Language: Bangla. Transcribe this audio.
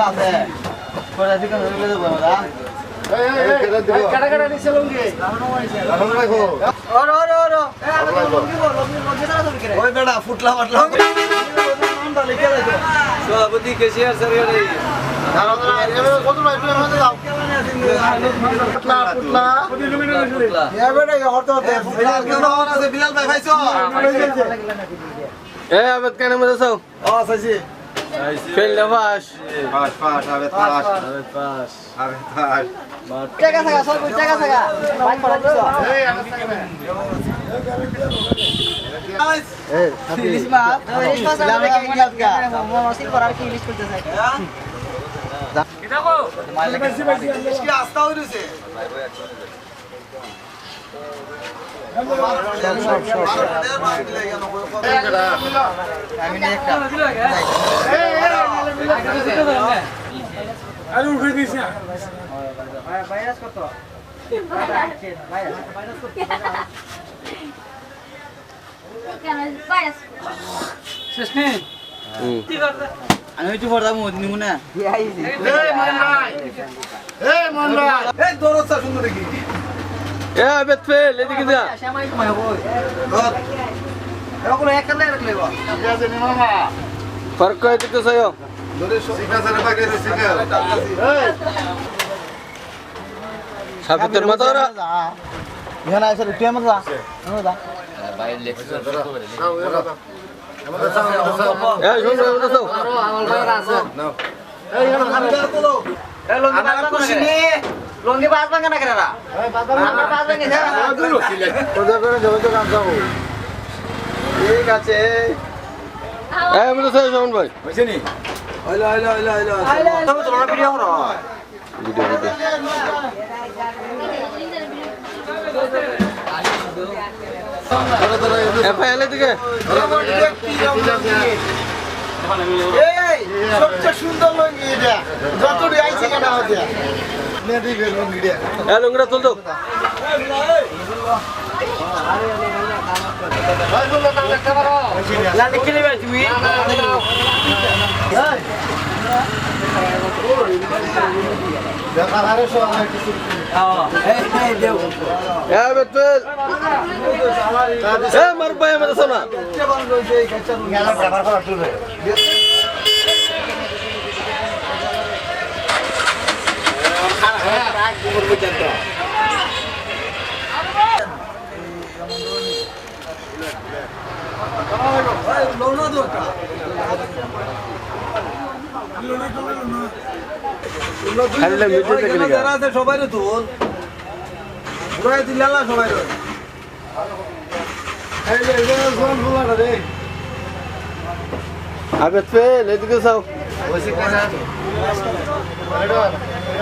আছে কোরা দিকে নলে দেব না এই কাটা কাটা নিছে লঙ্গি রাখো রাখো ওর ওর ওর এ আমি লঙ্গি বল লঙ্গি মধ্যে না তুমি করে ওই বেটা ফুটলা মাটলা নামটা লিখে দাও সভাপতি কেশিয়ার স্যার রে দাঁড়াও দাঁড়াও এভাবে কত না একটু মধ্যে দাও ফুটলা ফুটলা ফুটলা এ বেটা হরতে হরতে বিলাল কেন আছে বিলাল ভাই ভাইছো এ আবেদ কেন মধ্যে যাও ও সাজি ফেল নবাস পাস পাস আবেদ পাস আবেদ পাস আবেদ পাস টাকা টাকা সব টাকা টাকা বাইক পড়া দিছো এই আমি এই ইলিশ মাছ ইলিশ মাছ আমরা ইলিশ গা মসিল করার কি ইলিশ করতে চাই কি দেখো বেশি বেশি ইলিশ কি আস্তা হইছে আরে উঠে দিছে ভাইরাস কত শেষ নেই আমি একটু পড়তাম নিব না এই দরজা সুন্দর দেখি এ আবেদ ফেল এদিকে যা শ্যামাই ঘুমায় কই এগুলো একলা রাখলে বা ঠিক আছে নি মামা ফরক কই দিতে চাইও ধরে শিখা সারা বাগে শিখা এই সাবিতের মাথারা ইহানা এসে তুই মত যা যা ভাই লেকচার করতে পারে আমাদের সামনে এই শুন আমাদের সামনে আরো আমল ভাইরা আছে নাও এই এখানে খাবার তোলো এই লঙ্গি বাজ ভাঙা না লঙ্গি বাজ ভাঙা না কেরা এই বাজ ভাঙা আমরা বাজ ভাঙি না তোদের করে জমি তো কাম যাবো ঠিক আছে এই আমাদের সাথে শুন ভাই হইছে নি আইলো আইলো আইলো আইলো আইলো তবে তোমরা ভিডিও করো ভিডিও এফআইএল দিকে এই সবচেয়ে সুন্দর লঙ্গি এটা যতটি আইছে কেন হচ্ছে নে দিবে লঙ্গিটা এ লঙ্গিটা তুল দাও লাল লিখে নিবে তুমি দেখা আরে সব কিছু এই দেও এ বেতল এ মার ভাই আমাদের শোনা কে বন্ধ হইছে এই কাচ্চা গেলা ব্যবহার করা শুরু হয়ে রাগ করব যত লোনা দরকার খালি মিটে থেকে যারা আছে সবাই রে তুল ঘুরাই দিলালা সবাই রে এই যে জোন ফুলা রে আবে ফেল এদিকে যাও ওইসে কাজ আছে